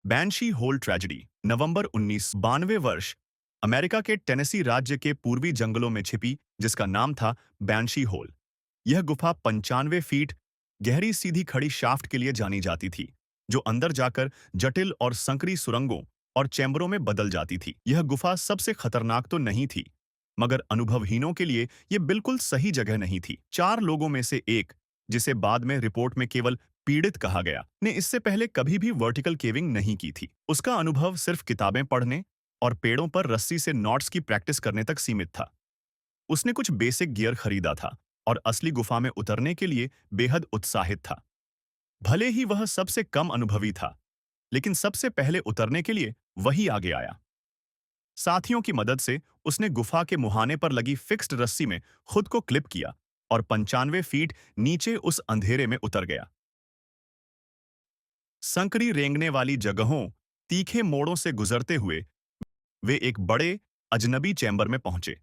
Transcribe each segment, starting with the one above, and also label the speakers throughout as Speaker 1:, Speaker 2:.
Speaker 1: बैंशी whole tragedy नवंबर 1992 वर्ष America के Tennessee राज्य के पूर्वी जंगलों में छिपी जिसका नाम था बैंशी होल। यह गुफा 95 फीट गहरी सीधी खड़ी शाफ्ट के लिए जानी जाती थी जो अंदर जाकर जटिल और संकरी सुरंगों और चैम्बरों में बदल जाती थी। यह गुफा सबसे खतरनाक तो नहीं थी मगर अनुभवहीनों के लिए यह बिल्कुल सही जगह नहीं थी। 4 लोगों में से एक, जिसे बाद में रिपोर्ट में केवल पीड़ित कहा गया, ने इससे पहले कभी भी वर्टिकल केविंग नहीं की थी। उसका अनुभव सिर्फ किताबें पढ़ने और पेड़ों पर रस्सी से नॉट्स की प्रैक्टिस करने तक सीमित था। उसने कुछ बेसिक गियर खरीदा था और असली गुफा में उतरने के लिए बेहद उत्साहित था। भले ही वह सबसे कम अनुभवी था, लेकिन सबसे पहले उतरने के लिए वही आगे आया। साथियों की मदद से उसने गुफा के मुहाने पर लगी फिक्स्ड रस्सी में खुद को क्लिप किया और 95 फीट नीचे उस अंधेरे में उतर गया। संकरी रेंगने वाली जगहों, तीखे मोड़ों से गुजरते हुए वे एक बड़े, अजनबी चैम्बर में पहुंचे।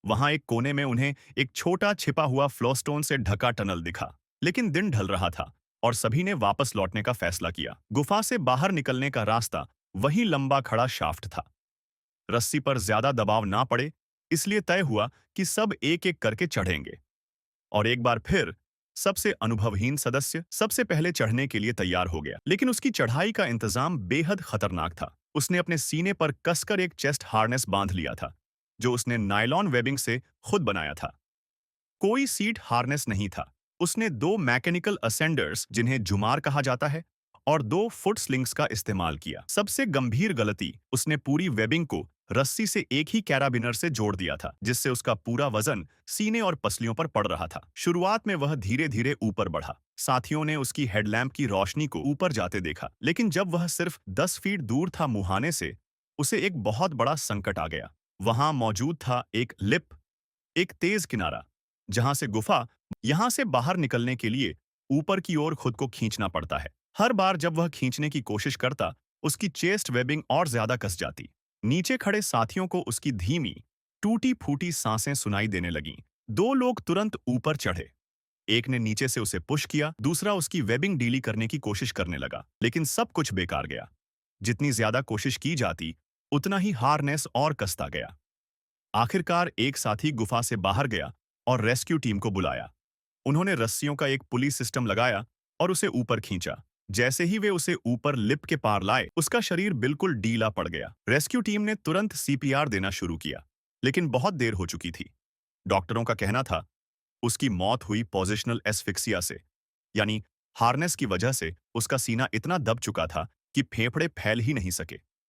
Speaker 1: वहां एक कोने में उन्हें एक छोटा छिपा हुआ फ्लोस्टोन से ढका टनल दिखा। लेकिन दिन ढल रहा था और सभी ने वापस लौटने का फैसला किया। गुफा से बाहर निकलने का रास्ता वही लंबा खड़ा शाफ्ट था। रस्सी पर ज्यादा दबाव ना पड़े, इसलिए तय हुआ कि सब एक एक करके चढ़ेंगे। और एक बार फिर सबसे अनुभवहीन सदस्य सबसे पहले चढ़ने के लिए तैयार हो गया। लेकिन उसकी चढ़ाई का इंतजाम बेहद खतरनाक था। उसने अपने सीने पर कसकर एक चेस्ट हार्नेस बांध लिया था जो उसने नायलॉन वेबिंग से खुद बनाया था। कोई सीट हार्नेस नहीं था। उसने 2 मैकेनिकल असेंडर्स, जिन्हें जुमार कहा जाता है, और 2 फुट स्लिंग्स का इस्तेमाल किया। सबसे गंभीर गलती, उसने पूरी वेबिंग को रस्सी से एक ही कैराबिनर से जोड़ दिया था जिससे उसका पूरा वजन सीने और पसलियों पर पड़ रहा था। शुरुआत में वह धीरे धीरे ऊपर बढ़ा। साथियों ने उसकी हेडलैम्प की रोशनी को ऊपर जाते देखा, लेकिन जब वह सिर्फ 10 फीट दूर था मुहाने से, उसे एक बहुत बड़ा संकट आ गया। वहां मौजूद था एक लिप, एक तेज किनारा, जहां से गुफा यहां से बाहर निकलने के लिए ऊपर की ओर खुद को खींचना पड़ता है। हर बार जब वह खींचने की कोशिश करता, उसकी चेस्ट वेबिंग और ज्यादा कस जाती। नीचे खड़े साथियों को उसकी धीमी, टूटी-फूटी सांसें सुनाई देने लगीं। 2 लोग तुरंत ऊपर चढ़े। एक ने नीचे से उसे पुश किया, दूसरा उसकी वेबिंग ढीली करने की कोशिश करने लगा, लेकिन सब कुछ बेकार गया। जितनी ज्यादा कोशिश की जाती, उतना ही हार्नेस और कसता गया। आखिरकार एक साथी गुफा से बाहर गया और रेस्क्यू टीम को बुलाया। उन्होंने रस्सियों का एक पुली सिस्टम लगाया और उसे ऊपर खींचा। जैसे ही वे उसे ऊपर लिप के पार लाए, उसका शरीर बिल्कुल ढीला पड़ गया। रेस्क्यू टीम ने तुरंत सीपीआर देना शुरू किया, लेकिन बहुत देर हो चुकी थी। डॉक्टरों का कहना था उसकी मौत हुई पोजिशनल एस्फिक्सिया से, यानी हार्नेस की वजह से उसका सीना इतना दब चुका था कि फेफड़े फैल ही नहीं सके।